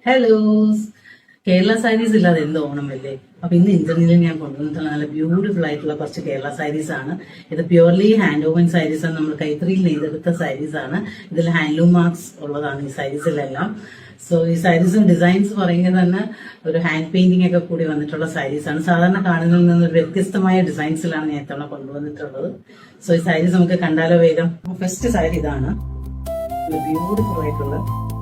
Hello, Kerala saris ഇല്ലാതെ എന്ത് ഓണമല്ലേ. അപ്പൊ ഇന്ന് ഇന്റർവ്യൂവിൽ ഞാൻ കൊണ്ടുവന്നിട്ടുള്ള നല്ല ബ്യൂട്ടിഫുൾ ആയിട്ടുള്ള കുറച്ച് കേരള സാരീസ് ആണ്. ഇത് പ്യൂർലി ഹാൻഡ് ഓവൻ സാരീസ് ആണ്. നമ്മൾ കൈത്തറിയിൽ നെയ്തെടുത്ത സാരീസ് ആണ്. ഇതിൽ ഹാൻഡ്ലൂം മാർക്സ് ഉള്ളതാണ് ഈ സാരീസിലെല്ലാം. സോ ഈ സാരീസും ഡിസൈൻസ് പറയുന്നത് തന്നെ ഒരു ഹാൻഡ് പെയിന്റിംഗ് ഒക്കെ കൂടി വന്നിട്ടുള്ള സാരീസ് ആണ്. സാധാരണ കാണുന്നതിൽ നിന്ന് വ്യത്യസ്തമായ ഡിസൈൻസിലാണ് ഞാൻ ഇത്തവണ കൊണ്ടുവന്നിട്ടുള്ളത്. സോ ഈ സാരീസ് നമുക്ക് കണ്ടാലോ വേഗം. ഫസ്റ്റ് സാരി ഇതാണ്. ബ്യൂട്ടിഫുൾ ആയിട്ടുള്ള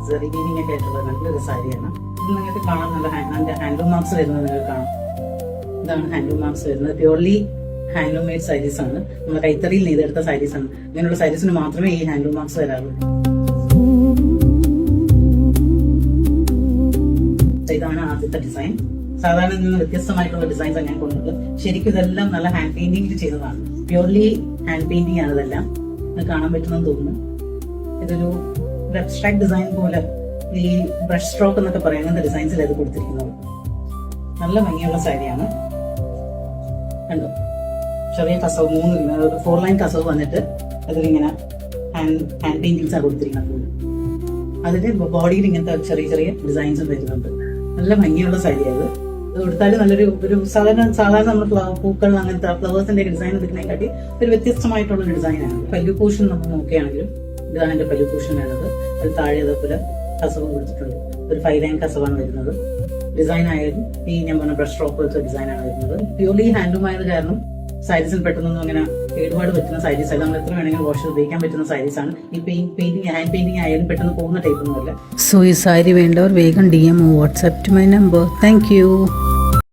സെറി വീവിംഗ് ഒക്കെ ആയിട്ടുള്ള നല്ലൊരു സാരിയാണ്. ഇത് നിങ്ങൾക്ക് കാണാം, നല്ല ഹാൻഡ്ലൂം മാർക്സ് വരുന്നത് നിങ്ങൾക്ക് കാണാം. ഇതാണ് ഹാൻഡ്ലൂം മാർക്സ് വരുന്നത്. പ്യൂർലി ഹാൻഡ്ലൂം മെയ്ഡ് സാരീസ് ആണ്. നമ്മൾ കൈത്തറിയിൽ നെയ്തെടുത്ത സാരീസ് ആണ്. ഇങ്ങനെയുള്ള സാരീസിന് മാത്രമേ ഈ ഹാൻഡ്ലൂം മാർക്സ് വരാറുള്ളൂ. ഇതാണ് ആദ്യത്തെ ഡിസൈൻ. സാധാരണ നിന്ന് വ്യത്യസ്തമായിട്ടുള്ള ഡിസൈൻസ് ആണ് ഞാൻ കൊണ്ടുവന്നത്. ശരിക്കും ഇതെല്ലാം നല്ല ഹാൻഡ് പെയിന്റിംഗ് ചെയ്തതാണ്. പ്യൂർലി ഹാൻഡ് പെയിന്റിംഗ് ആണ് ഇതെല്ലാം. ഇത് കാണാൻ പറ്റുമെന്ന് തോന്നുന്നു. ഇതൊരു അബ്സ്ട്രാക്ട് ഡിസൈൻ പോലെ, ഈ ബ്രഷ് സ്ട്രോക്ക് എന്നൊക്കെ പറയാം, അങ്ങനത്തെ ഡിസൈൻസിൽ അത് കൊടുത്തിരിക്കുന്നത്. നല്ല ഭംഗിയുള്ള സാരിയാണ്. കണ്ടോ, ചെറിയ കസവ്, 4 ലൈൻ കസവ് വന്നിട്ട് അതിലിങ്ങനെ ഹാൻഡ് പെയിന്റിങ്സ് ആണ് കൊടുത്തിരിക്കുന്നത്. അതിന്റെ ബോഡിയിൽ ഇങ്ങനത്തെ ചെറിയ ചെറിയ ഡിസൈൻസും വരുന്നുണ്ട്. നല്ല ഭംഗിയുള്ള സാരിയാണ്. ഇത് കൊടുത്താലും നല്ലൊരു സാധാരണ നമ്മൾ പൂക്കൾ അങ്ങനത്തെ ഫ്ലവേഴ്സിന്റെ ഡിസൈൻ എടുക്കുന്നതിനെക്കാട്ടി ഒരു വ്യത്യസ്തമായിട്ടുള്ള ഡിസൈനാണ്. പല്ലു പോർഷൻ നമ്മൾ നോക്കുകയാണെങ്കിലും ഇതാണ് എന്റെ പല്ലു പോർഷൻ വരുന്നത്. അത് താഴെ അതേപോലെ കസവ് കൊടുത്തിട്ടുണ്ട്. ഒരു 5 ലൈൻ കസവാണ് വരുന്നത്. ഡിസൈൻ ആയാലും ഈ ഞാൻ പറഞ്ഞ ബ്രഷ് സ്ട്രോക്ക് പോലത്തെ ഡിസൈനാണ് വരുന്നത്. പ്യൂർലി ഹാൻഡ്ലൂം ആയത് കാരണം സാരീസിൽ പെട്ടെന്നൊന്നും അങ്ങനെ കേടുപാട് പറ്റുന്ന സാരീസ് അല്ല. നമ്മൾ എത്ര വേണമെങ്കിലും വാഷ് ഉപയോഗിക്കാൻ പറ്റുന്ന സാരീസ് ആണ്. ഈ പെയിന്റിംഗ് ഹാൻഡ് പെയിന്റിംഗ് ആയാലും പെട്ടെന്ന് പോകുന്ന ടൈപ്പൊന്നുമല്ല. സോ ഈ സാരി വേണ്ടവർ വേഗം DM WhatsApp to my number. Thank U.